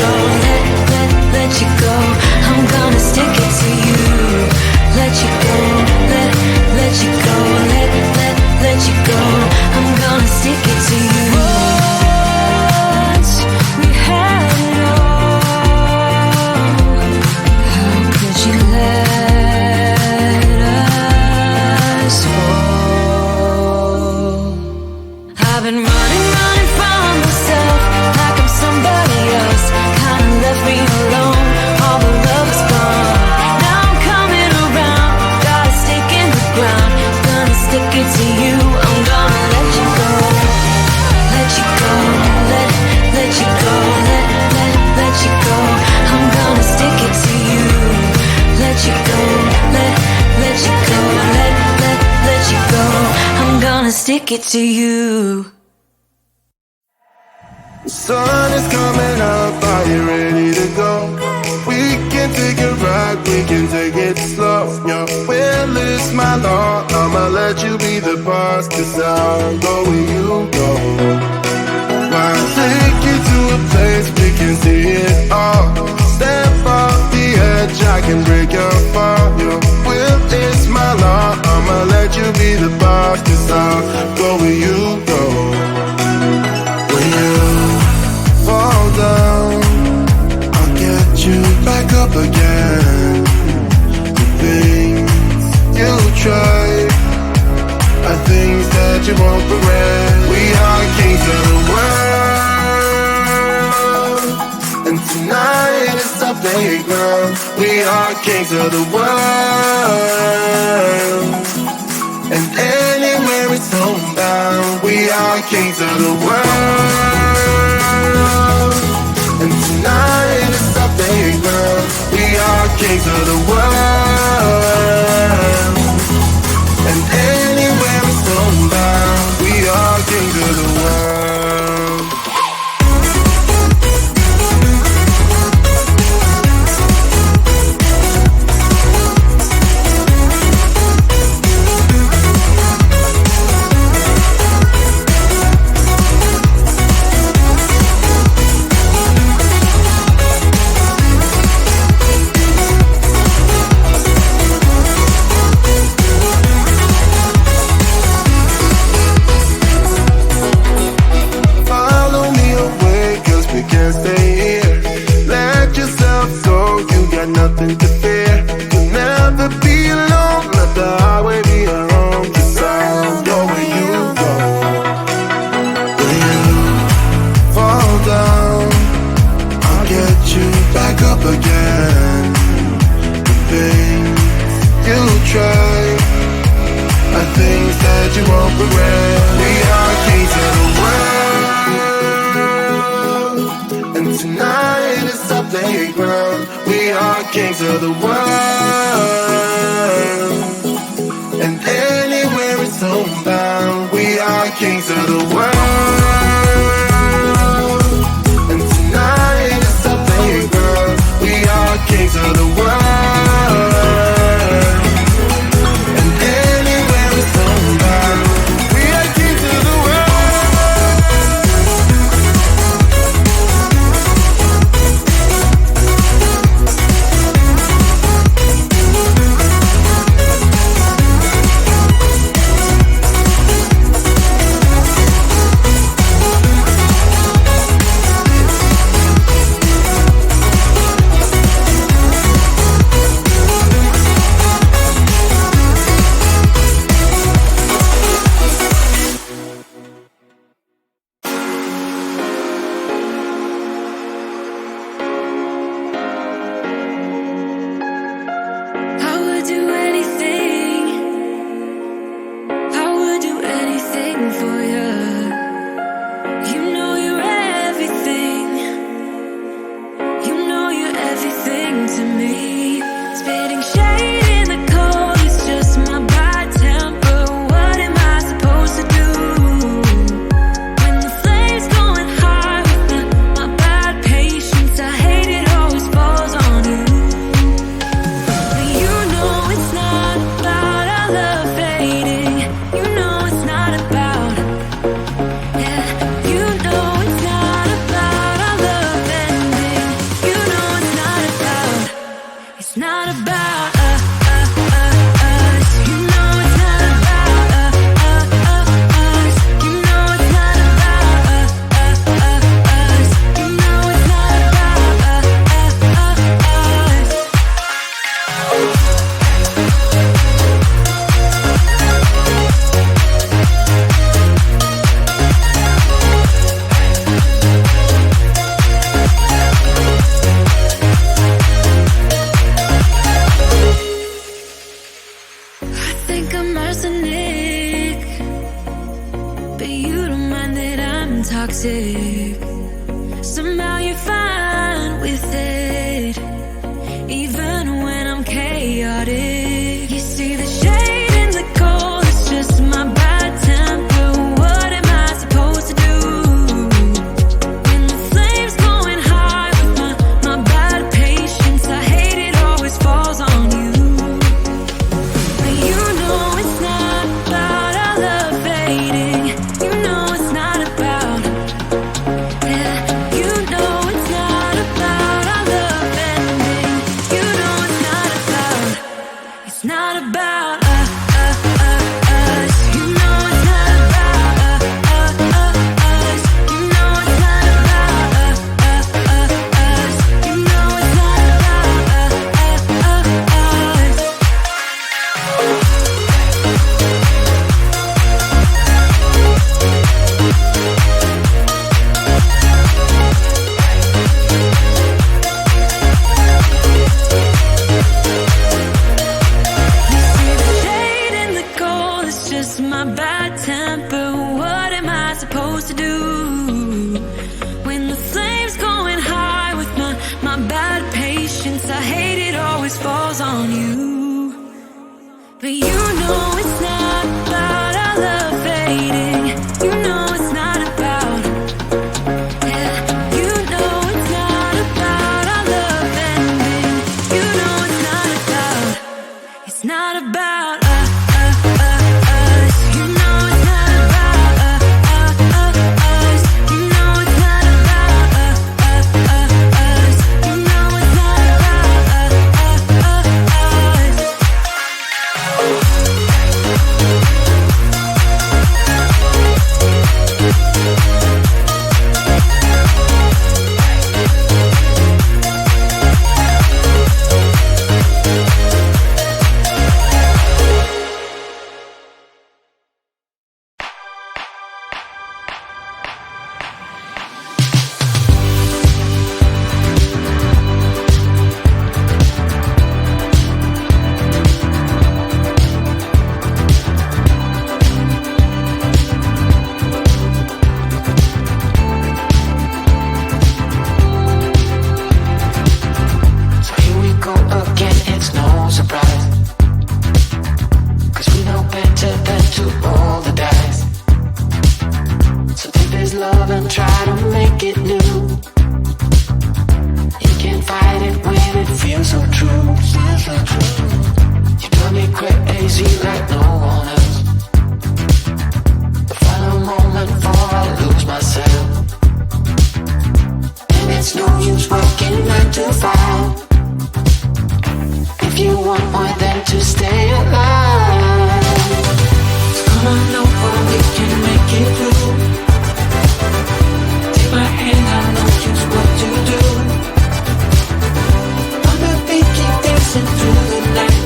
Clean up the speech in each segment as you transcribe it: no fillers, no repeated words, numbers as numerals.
go, let you go. I'm gonna stick it to you. Let you go, let you go, let you go. I'm gonna stick it to you. Once we had it all, how could you let us fall? I've been running from myself like I'm somebody else. Kinda left me alone, all the love is gone. Now I'm coming around, got a stake in the ground. Gonna stick it to you, I'm gonna let you go. Let you go, let you go, let you go. I'm gonna stick it to you. Let you go, let you go, let you go. I'm gonna stick it to you. The sun is coming up, are you ready to go? We can take it right, we can take it slow. Your will is my law, I'ma let you be the boss, 'cause I'll go where you go. I'll take you to a place we can see it all. Step off the edge, I can break your fall. Your will is my law, I'ma let you be the boss, 'cause I'll go where you go. When you fall down, I'll get you back up again. The things you try are things that you won't regret. We are kings of the world, and tonight is our playground. We are kings of the world, and anywhere it's homebound. We are kings of the world, and tonight is our playground. We are kings of the world, and anywhere it's homebound. We are kings of the world. Nothing to fear, you'll never be alone. Let the highway be your home, 'cause I'll go where you go. When you fall down, I'll get you back up again. The things you try are things that you won't regret. We are kings of the world, and tonight is our playground. We are kings of the world, and anywhere it's homebound. We are kings of the world, and tonight is our playground. We are kings of the world, and anywhere it's homebound. We are kings of the world. know it's not about our love fading. You know it's not about, yeah. You know it's not about our love ending. You know it's not about, it's not about us. You know it's not about us. You know it's not about us. You know it's not about us. So here we go again, it's no surprise, 'cause we know better than to roll the dice. So take this love and try to make it new. You can't fight it when it feels so true. You drive me crazy like no one else. The final moment before I lose myself. And it's no use working 9 to 5 if you want more than to stay alive. So come on over, we can make it through. Take my hand, I know just what to do. On the beat, keep dancing through the night.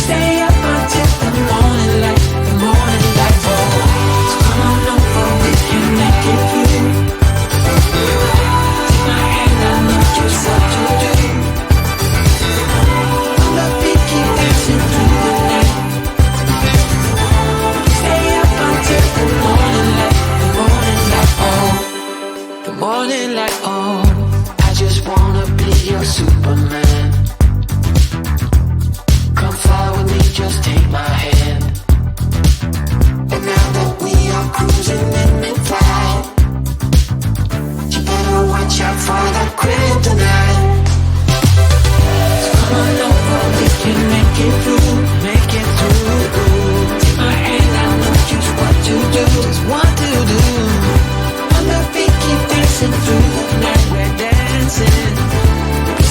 Stay up until the morning light, the morning light. Oh, so come on over, we can make it through. Take my hand, I know just what to do. On the beat, keep dancing through the night. Stay up until the morning light, the morning light. Oh, the morning light. Oh, I just wanna be your Superman. Come fly with me, just take my hand. And now that we are cruising in mid-flight, you better watch out for that kryptonite. So come on over, we can make it through, make it through. Take my hand, I know just what to do, just what to do. On the beat, keep dancing through the night, we're dancing.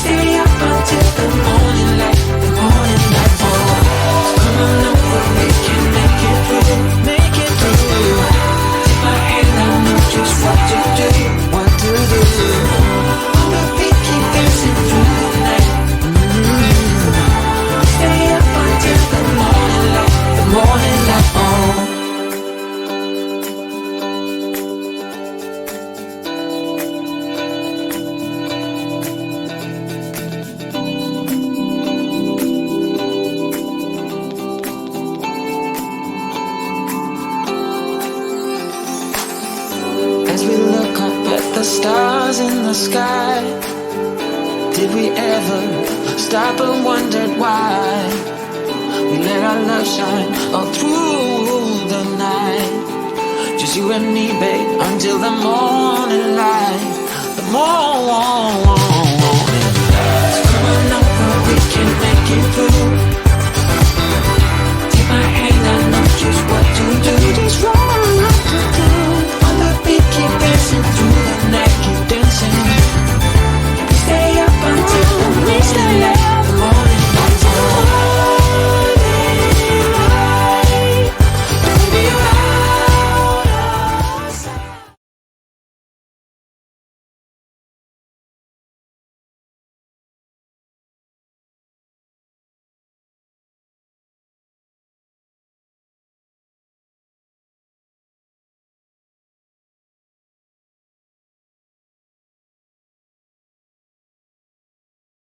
Stay up until the morning light, the morning light. Oh, so come on over, we can make it through, make it through. Take my hand, I know just what to do, what to do. On the beat, keep dancing through the night. Stay up until the morning light, the morning light. Oh. As we look up at the stars in the sky, did we ever stop and wondered why we let our love shine all through the night? Just you and me, babe, until the morning light, the morning light. So come on over, we can make it through. Take my hand, I know just what to do.